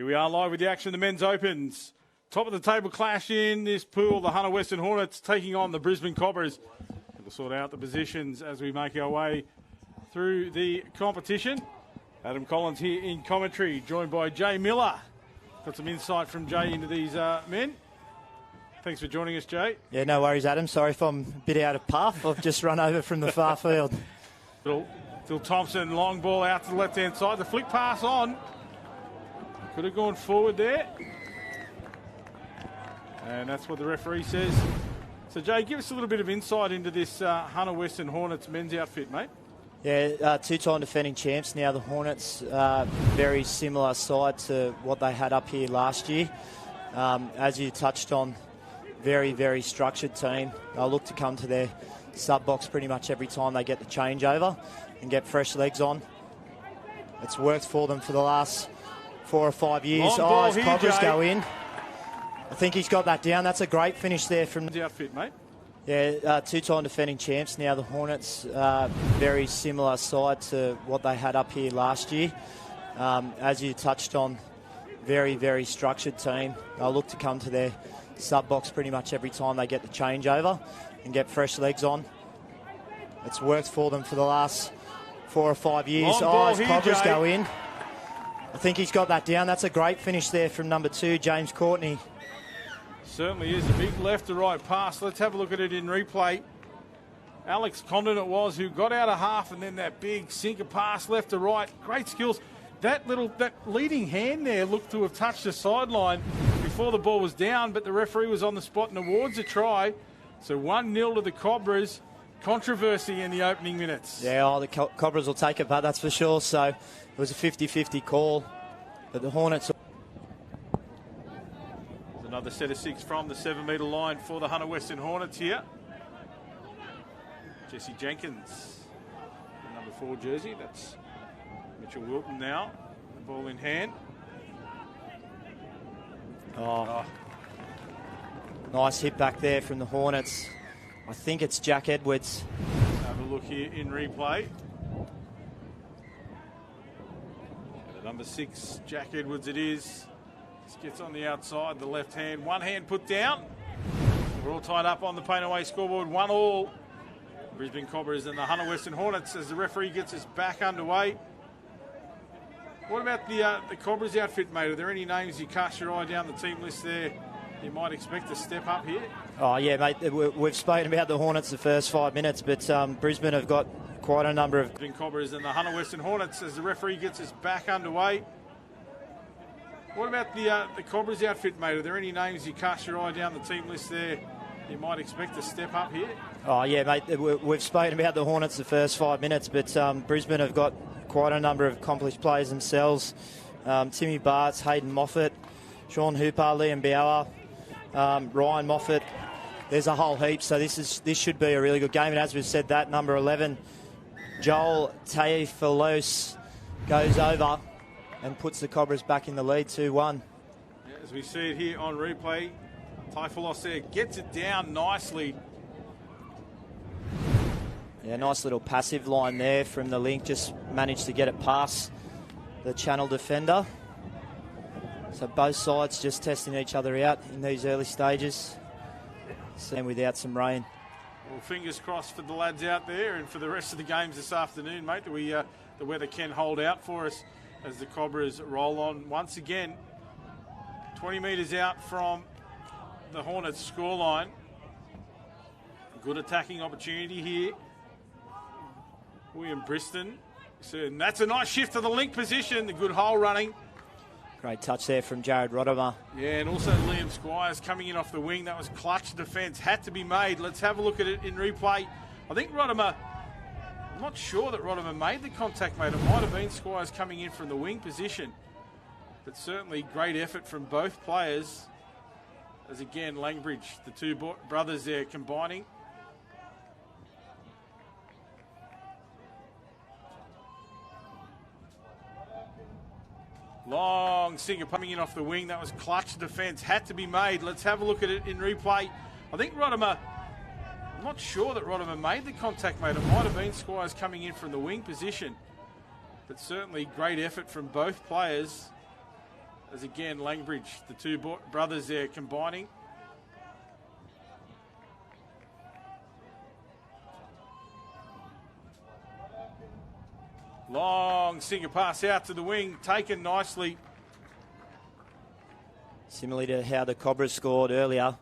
Here we are live with the action. The men's opens. Top of the table clash in this pool. The Hunter Western Hornets taking on the Brisbane Cobras. We'll sort out the positions as we make our way through the competition. Adam Collins here in commentary, joined by Jay Miller. Got some insight from Jay into these men. Thanks for joining us, Jay. Yeah, no worries, Adam. Sorry if I'm a bit out of path. I've just run over from the far field. Phil Thompson, long ball out to the left-hand side. The flick pass on. Could have gone forward there. And that's what the referee says. So, Jay, give us a little bit of insight into this Hunter Western Hornets men's outfit, mate. Yeah, two-time defending champs now. The Hornets, very similar side to what they had up here last year. As you touched on, very, very structured team. They'll look to come to their sub-box pretty much every time they get the changeover and get fresh legs on. It's worked for them for the last 4 or 5 years. As Cobras go in. I think he's got that down. That's a great finish there from the outfit, mate. Yeah, two-time defending champs now. The Hornets, very similar side to what they had up here last year. As you touched on, very, very structured team. They'll look to come to their sub-box pretty much every time they get the changeover and get fresh legs on. It's worked for them for the last 4 or 5 years. As Cobras go in. I think he's got that down. That's a great finish there from number 2, James Courtney. Certainly is a big left to right pass. Let's have a look at it in replay. Alex Condon it was who got out of half, and then that big sinker pass left to right. Great skills. That leading hand there looked to have touched the sideline before the ball was down, but the referee was on the spot and awards a try. So 1-0 to the Cobras. Controversy in the opening minutes. Yeah, the Cobras will take it, but that's for sure. So it was a 50-50 call, but the Hornets. Another set of 6 from the 7-metre line for the Hunter Western Hornets here. Jesse Jenkins, number 4 jersey. That's Mitchell Wilton now. The ball in hand. Nice hit back there from the Hornets. I think it's Jack Edwards. Let's have a look here in replay. And number 6, Jack Edwards it is. Just gets on the outside, the left hand. One hand put down. We're all tied up on the paint away scoreboard. 1-1. Brisbane Cobras and the Hunter Western Hornets as the referee gets us back underway. What about the Cobras outfit, mate? Are there any names you cast your eye down the team list there you might expect to step up here? Oh, yeah, mate. We've spoken about the Hornets the first 5 minutes, but Brisbane have got quite a number of... Brisbane Cobras and the Hunter Western Hornets as the referee gets us back underway. What about the Cobras outfit, mate? Are there any names you cast your eye down the team list there you might expect to step up here? Oh, yeah, mate. We've spoken about the Hornets the first 5 minutes, but Brisbane have got quite a number of accomplished players themselves. Timmy Bartz, Hayden Moffat, Sean Hooper, Liam Bauer, Ryan Moffat. There's a whole heap, so this should be a really good game. And as we've said, that number 11, Joel Taifalos, goes over and puts the Cobras back in the lead, 2-1. Yeah, as we see it here on replay, Taifalos there gets it down nicely. Yeah, nice little passive line there from the link. Just managed to get it past the channel defender. So both sides just testing each other out in these early stages. And without some rain. Well, fingers crossed for the lads out there and for the rest of the games this afternoon, mate. The weather can hold out for us as the Cobras roll on once again. 20 metres out from the Hornets scoreline. Good attacking opportunity here. William Briston. So that's a nice shift to the link position. The good hole running. Great touch there from Jared Rodimer. Yeah, and also Liam Squires coming in off the wing. That was clutch defence. Had to be made. Let's have a look at it in replay. I think Rodimer... I'm not sure that Rodimer made the contact, mate. It might have been Squires coming in from the wing position. But certainly great effort from both players. As again, Langbridge, the two brothers there combining. Long sinker coming in off the wing. That was clutch defence. Had to be made. Let's have a look at it in replay. I think Rodimer... I'm not sure that Rodimer made the contact, mate. It might have been Squires coming in from the wing position. But certainly great effort from both players. as again Langbridge, the two brothers there combining. Long single pass out to the wing, taken nicely. Similarly to how the Cobras scored earlier,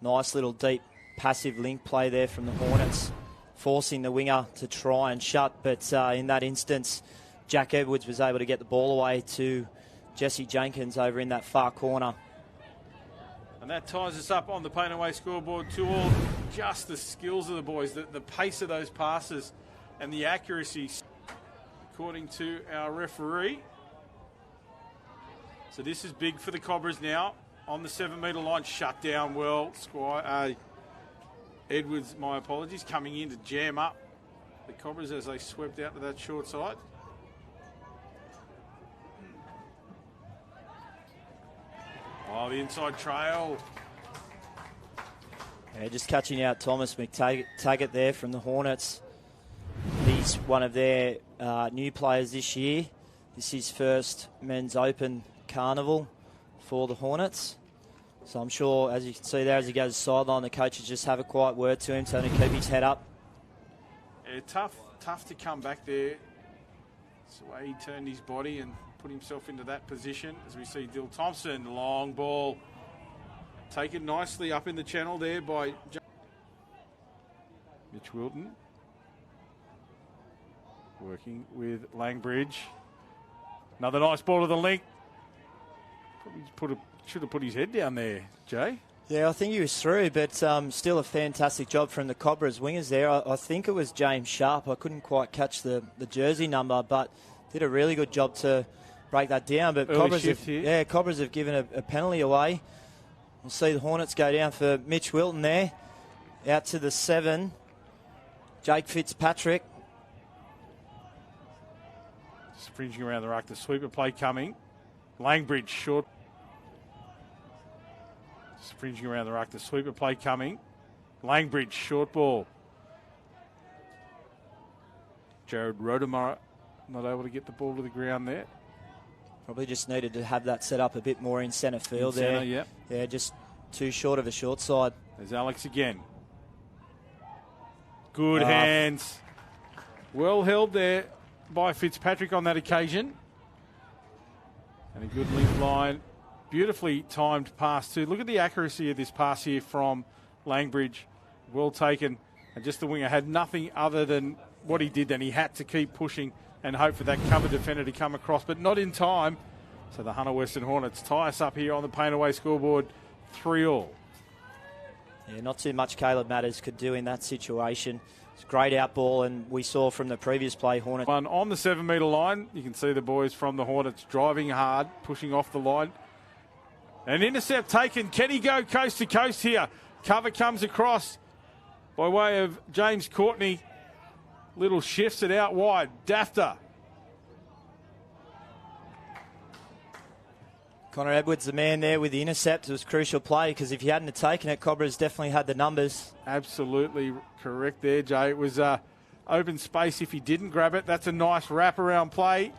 nice little deep passive link play there from the Hornets, forcing the winger to try and shut, but in that instance, Jack Edwards was able to get the ball away to Jesse Jenkins over in that far corner. And that ties us up on the paint away scoreboard 2-all. Just the skills of the boys, the pace of those passes and the accuracy, according to our referee. So this is big for the Cobras now. On the 7-metre line, shut down well. Edwards, my apologies, coming in to jam up the Cobras as they swept out to that short side. Oh, the inside trail. Yeah, just catching out Thomas McTaggart there from the Hornets. He's one of their new players this year. This is his first men's open carnival for the Hornets. So I'm sure, as you can see there, as he goes to the sideline, the coaches just have a quiet word to him, telling him to keep his head up. Yeah, tough to come back there. It's the way he turned his body and put himself into that position. As we see Dill Thompson, long ball, taken nicely up in the channel there by Mitch Wilton. Working with Langbridge. Another nice ball to the link. Probably should have put his head down there, Jay. Yeah, I think he was through, but still a fantastic job from the Cobras wingers there. I think it was James Sharp. I couldn't quite catch the jersey number, but did a really good job to break that down. But Cobras have given a penalty away. We'll see the Hornets go down for Mitch Wilton there. Out to the 7. Jake Fitzpatrick. Springing around the ruck, the sweeper play coming. Langbridge short. Springing around the ruck, the sweeper play coming. Langbridge short ball. Jared Rodemeyer not able to get the ball to the ground there. Probably just needed to have that set up a bit more in centre field there. Yep. Yeah, just too short of a short side. There's Alex again. Good hands. Well held there by Fitzpatrick on that occasion. And a good link line. Beautifully timed pass too. Look at the accuracy of this pass here from Langbridge. Well taken. And just the winger had nothing other than what he did then. He had to keep pushing and hope for that cover defender to come across, but not in time. So the Hunter Western Hornets tie us up here on the paint away scoreboard 3-all. Yeah, not too much Caleb Matters could do in that situation. It's a great out ball, and we saw from the previous play, Hornets. One on the 7-metre line. You can see the boys from the Hornets driving hard, pushing off the line. An intercept taken. Can he go coast to coast here? Cover comes across by way of James Courtney. Little shifts it out wide. Dafter. Connor Edwards, the man there with the intercept. It was a crucial play because if he hadn't have taken it, Cobras definitely had the numbers. Absolutely correct there, Jay. It was open space if he didn't grab it. That's a nice wraparound play.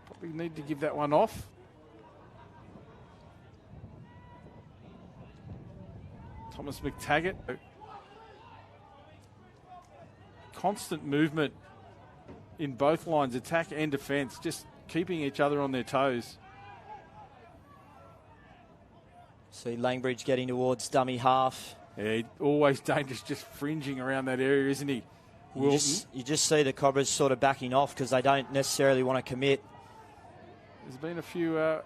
Probably need to give that one off. Thomas McTaggart. Constant movement in both lines, attack and defence, just keeping each other on their toes. See Langbridge getting towards dummy half. Yeah, always dangerous, just fringing around that area, isn't he? You just see the Cobras sort of backing off because they don't necessarily want to commit. There's been a few, I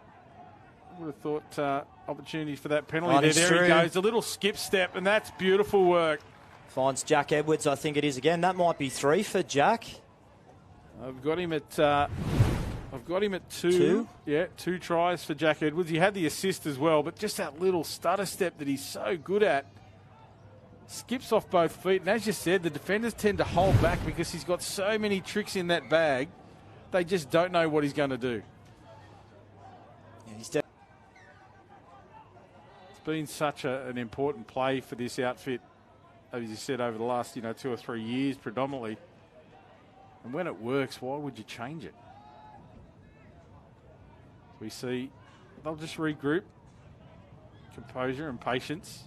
would have thought, opportunities for that penalty. There he goes, a little skip step, and that's beautiful work. Finds Jack Edwards, I think it is again. That might be 3 for Jack. I've got him at 2. Yeah, 2 tries for Jack Edwards. He had the assist as well, but just that little stutter step that he's so good at. Skips off both feet, and as you said, the defenders tend to hold back because he's got so many tricks in that bag. They just don't know what he's going to do. Yeah, it's been such an important play for this outfit, as you said, over the last 2 or 3 years predominantly. And when it works, why would you change it? We see they'll just regroup. Composure and patience.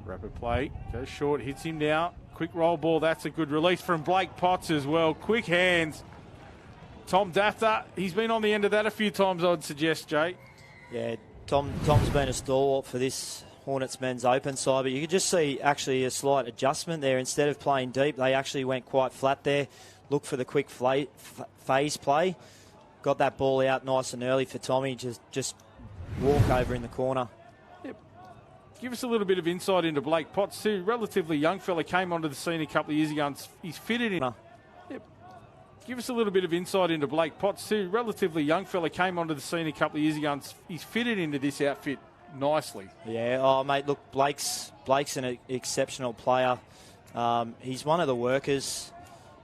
Rapid play, goes short, hits him now. Quick roll ball, that's a good release from Blake Potts as well. Quick hands. Tom Dafter, he's been on the end of that a few times, I'd suggest, Jay. Yeah, Tom's been a stalwart for this Hornets men's open side, but you could just see actually a slight adjustment there. Instead of playing deep, they actually went quite flat there. Look for the quick phase play. Got that ball out nice and early for Tommy. Just walk over in the corner. Yep. Give us a little bit of insight into Blake Potts too. Relatively young fella, came onto the scene a couple of years ago and he's fitted in. Yep. Give us a little bit of insight into Blake Potts too. Relatively young fella, came onto the scene a couple of years ago and he's fitted into this outfit nicely. Yeah, oh mate, look, Blake's an exceptional player. He's one of the workers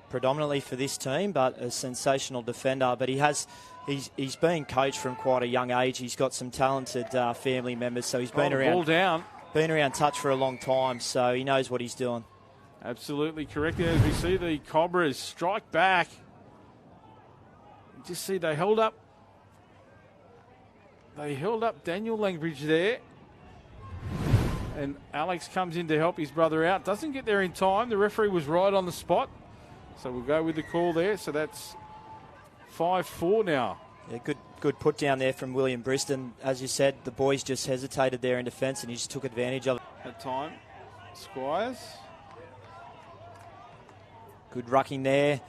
predominantly for this team, but a sensational defender. But he's been coached from quite a young age. He's got some talented family members, so he's been around touch for a long time, so he knows what he's doing. Absolutely correct. As we see the Cobras strike back, you just see they held up Daniel Langbridge there. And Alex comes in to help his brother out. Doesn't get there in time. The referee was right on the spot. So we'll go with the call there. So that's 5-4 now. Yeah, good put down there from William Brisbane. As you said, the boys just hesitated there in defence and he just took advantage of it. At time, Squires. Good rucking there.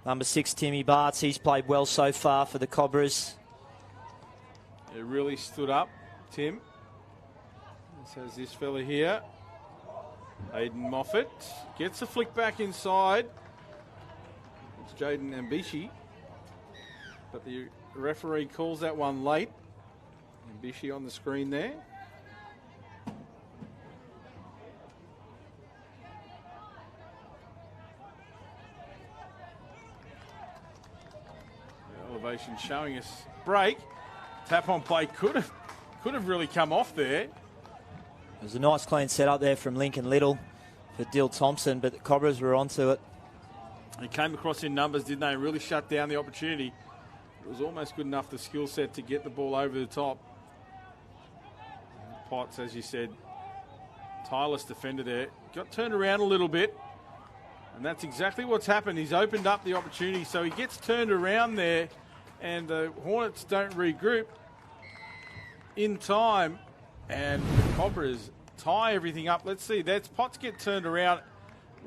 Number 6, Timmy Bartz. He's played well so far for the Cobras. It really stood up, Tim. This has this fella here. Aiden Moffat gets a flick back inside. It's Jaden Ambishi. But the referee calls that one late. Ambishi on the screen there. The elevation showing us break. Tap on play could have really come off there. It was a nice clean setup there from Lincoln Little for Dill Thompson, but the Cobras were onto it. He came across in numbers, didn't they? Really shut down the opportunity. It was almost good enough, the skill set, to get the ball over the top. Potts, as you said, tireless defender there. Got turned around a little bit, and that's exactly what's happened. He's opened up the opportunity, so he gets turned around there, and the Hornets don't regroup in time, and the Cobras tie everything up. Let's see, that's Potts get turned around.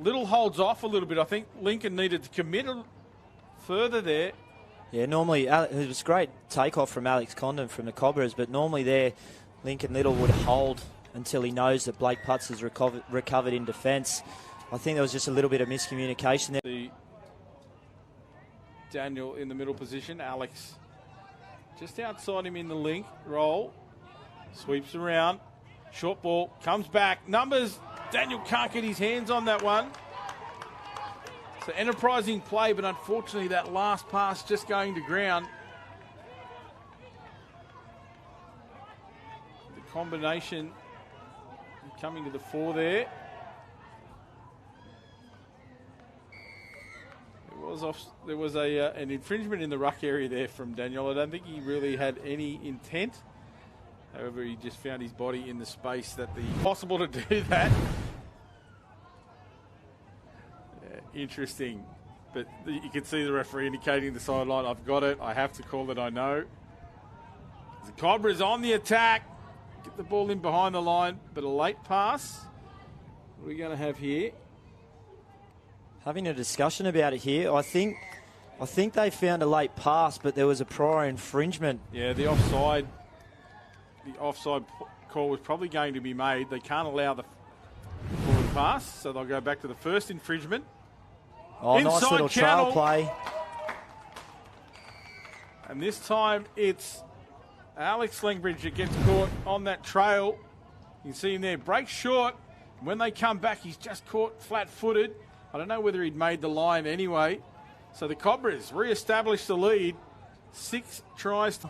Little holds off a little bit. I think Lincoln needed to commit further there. Yeah, normally it was great takeoff from Alex Condon from the Cobras, but normally there Lincoln Little would hold until he knows that Blake Potts has recovered in defence. I think there was just a little bit of miscommunication there. Daniel in the middle position, Alex just outside him in the link, roll, sweeps around, short ball, comes back, numbers, Daniel can't get his hands on that one. So enterprising play, but unfortunately that last pass just going to ground. The combination coming to the fore there. There was an infringement in the ruck area there from Daniel. I don't think he really had any intent. However, he just found his body in the space that possible to do that. Interesting, but you can see the referee indicating the sideline. I've got it. I have to call it. I know. The Cobras on the attack. Get the ball in behind the line, but a late pass. What are we going to have here? Having a discussion about it here. I think they found a late pass, but there was a prior infringement. Yeah, the offside call was probably going to be made. They can't allow the forward pass, so they'll go back to the first infringement. Oh, inside nice little channel. trail play. And this time it's Alex Langbridge that gets caught on that trail. You can see him there, breaks short. When they come back, he's just caught flat-footed. I don't know whether he'd made the line anyway. So the Cobras re-establish the lead. 6 tries,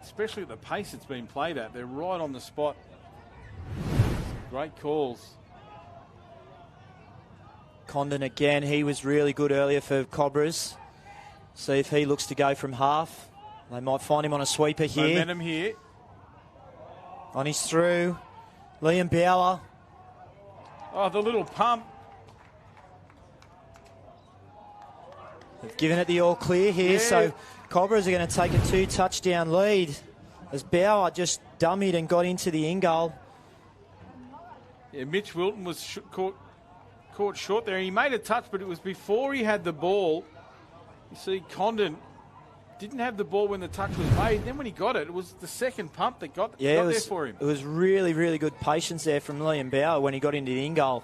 especially at the pace it's been played at. They're right on the spot. Great calls. Condon again, he was really good earlier for Cobras. See if he looks to go from half. They might find him on a sweeper here. Momentum here. On his through. Liam Bauer. Oh, the little pump. They've given it the all clear here, so Cobras are going to take a 2-touchdown lead as Bauer just dummied and got into the in-goal. Yeah, Mitch Wilton was caught short there. He made a touch, but it was before he had the ball. You see, Condon didn't have the ball when the touch was made. Then when he got it, it was the second pump that got there for him. It was really, really good patience there from Liam Bauer when he got into the in-goal.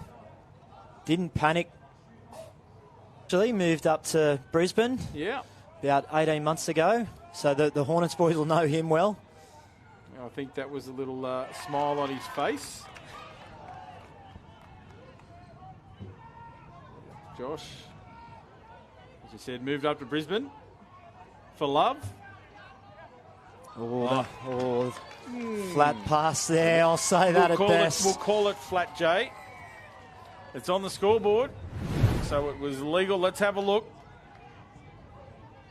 Didn't panic. Actually moved up to Brisbane about 18 months ago. So the Hornets boys will know him well. I think that was a little smile on his face. Josh, as you said, moved up to Brisbane for love. Flat pass there. I'll say that at best. We'll call it flat, Jay. It's on the scoreboard, so it was legal. Let's have a look.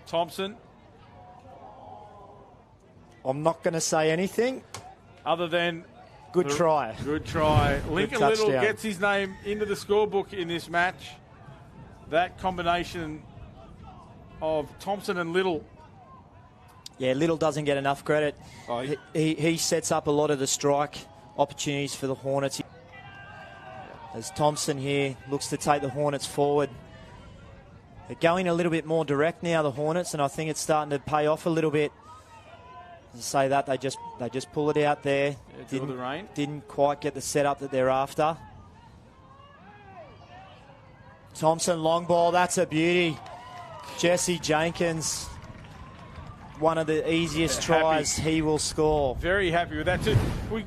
Thompson. I'm not going to say anything. Other than good try. Good try. Lincoln Little gets his name into the scorebook in this match. That combination of Thompson and Little. Yeah, Little doesn't get enough credit. Oh, he sets up a lot of the strike opportunities for the Hornets. As Thompson here looks to take the Hornets forward. They're going a little bit more direct now, the Hornets, and I think it's starting to pay off a little bit. To say that, they just pull it out there. Didn't quite get the setup that they're after. Thompson, long ball, that's a beauty. Jesse Jenkins, one of the easiest tries he will score. Very happy with that too.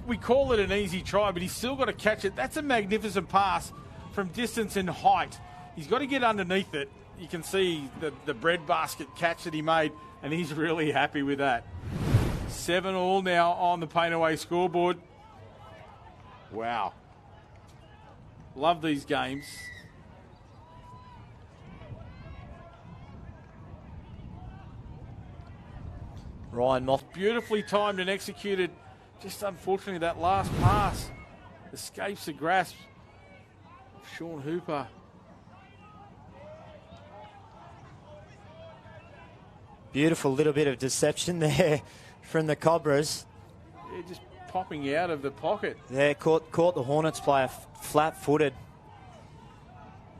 We call it an easy try, but he's still got to catch it. That's a magnificent pass from distance and height. He's got to get underneath it. You can see the breadbasket catch that he made, and he's really happy with that. 7-all now on the Painaway scoreboard. Wow. Love these games. Ryan Moss. Beautifully timed and executed. Just unfortunately that last pass escapes the grasp of Sean Hooper. Beautiful little bit of deception there from the Cobras. Yeah, just popping out of the pocket. Yeah, caught the Hornets player flat-footed.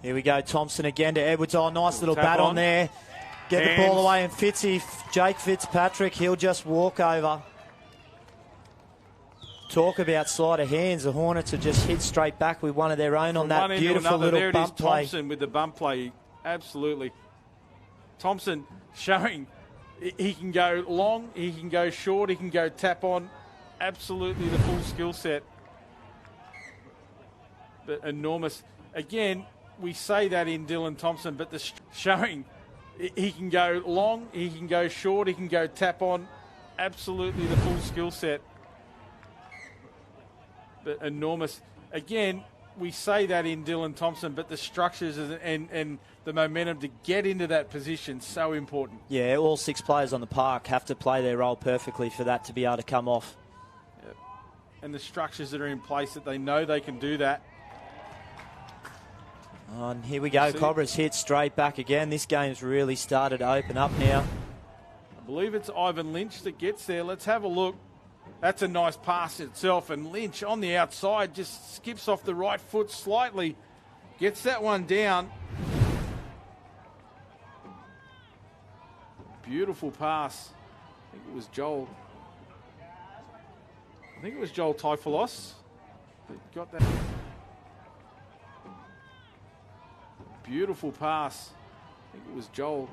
Here we go, Thompson again to Edwards. Oh, nice little bat on there. Get the ball away, and Jake Fitzpatrick, he'll just walk over. Talk about sleight of hands. The Hornets have just hit straight back with one of their own on that beautiful little bump play. Thompson with the bump play, absolutely. Thompson showing he can go long, he can go short, he can go tap on. Absolutely the full skill set. But enormous. Again, we say that in Dylan Thompson, but the showing he can go long, he can go short, he can go tap on. Absolutely the full skill set. But enormous. Again, we say that in Dylan Thompson, but the structures and the momentum to get into that position, so important. Yeah, all 6 players on the park have to play their role perfectly for that to be able to come off. Yep. And the structures that are in place that they know they can do that. And here we go, Cobras hit straight back again. This game's really started to open up now. I believe it's Ivan Lynch that gets there. Let's have a look. That's a nice pass itself, and Lynch on the outside just skips off the right foot slightly. Gets that one down. Beautiful pass. I think it was Joel. I think it was Joel Typholos that got that. Beautiful pass. I think it was Joel.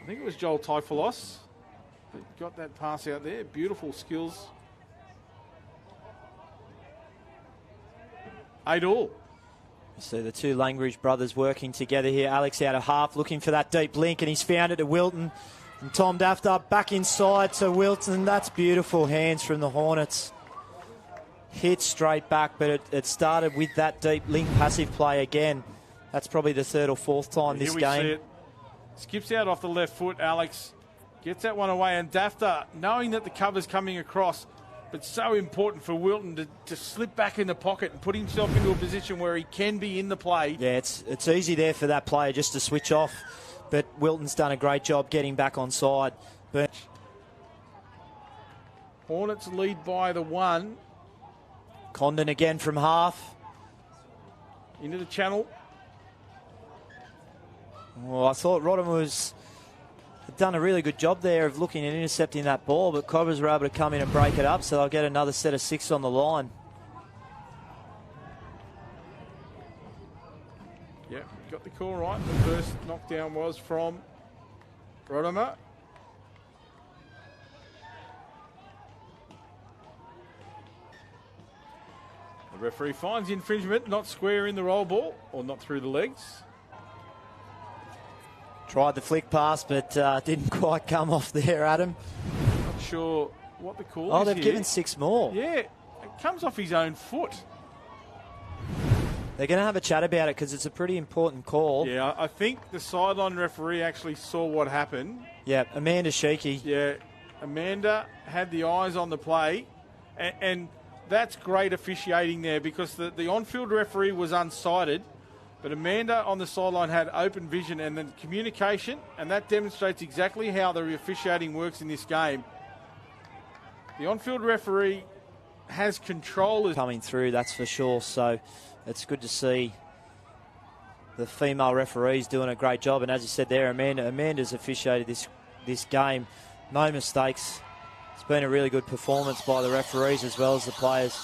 I think it was Joel Typholos that got that pass out there. Beautiful skills. 8-all. You see the two Langridge brothers working together here. Alex out of half, looking for that deep link, and he's found it to Wilton. And Tom Daftar back inside to Wilton. That's beautiful hands from the Hornets. Hit straight back, but it started with that deep link passive play again. That's probably the 3rd or 4th time this game. See it. Skips out off the left foot, Alex. Gets that one away, and Dafter, knowing that the cover's coming across, but so important for Wilton to slip back in the pocket and put himself into a position where he can be in the play. Yeah, it's easy there for that player just to switch off, but Wilton's done a great job getting back on side. But Hornets lead by the 1. Condon again from half. Into the channel. Well, I thought Rodham had done a really good job there of looking and intercepting that ball, but Cobras were able to come in and break it up, so they'll get another set of 6 on the line. Yeah, got the call right. The first knockdown was from Rodham. The referee finds the infringement, not square in the roll ball, or not through the legs. Tried the flick pass, but didn't quite come off there, Adam. Not sure what the call is. Oh, they've here. given 6 more. Yeah, it comes off his own foot. They're going to have a chat about it because it's a pretty important call. Yeah, I think the sideline referee actually saw what happened. Yeah, Amanda Sheikey. Yeah, Amanda had the eyes on the play, and that's great officiating there because the on-field referee was unsighted, but Amanda on the sideline had open vision and then communication, and that demonstrates exactly how the officiating works in this game. The on-field referee has control. Coming through, that's for sure, so it's good to see the female referees doing a great job, and as you said there, Amanda's officiated this game. No mistakes. It's been a really good performance by the referees as well as the players.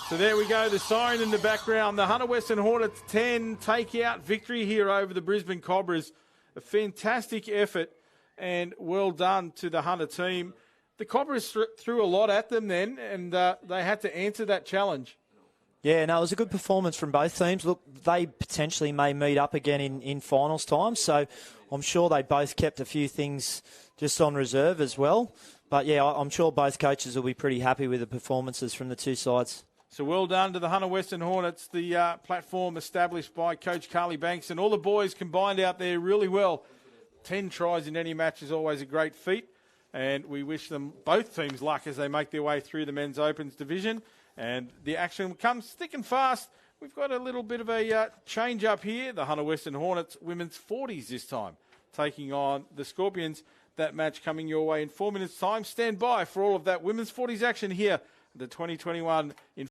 So there we go, the siren in the background. The Hunter Western Hornets 10 take-out victory here over the Brisbane Cobras. A fantastic effort and well done to the Hunter team. The Cobras threw a lot at them then, and they had to answer that challenge. Yeah, no, it was a good performance from both teams. Look, they potentially may meet up again in finals time, so I'm sure they both kept a few things just on reserve as well. But yeah, I'm sure both coaches will be pretty happy with the performances from the two sides. So well done to the Hunter Western Hornets, the platform established by Coach Carly Banks, and all the boys combined out there really well. 10 tries in any match is always a great feat, and we wish them, both teams, luck as they make their way through the Men's Opens division. And the action comes thick and fast. We've got a little bit of a change up here. The Hunter Western Hornets women's 40s this time, taking on the Scorpions. That match coming your way in 4 minutes' time. Stand by for all of that women's 40s action here at the 2021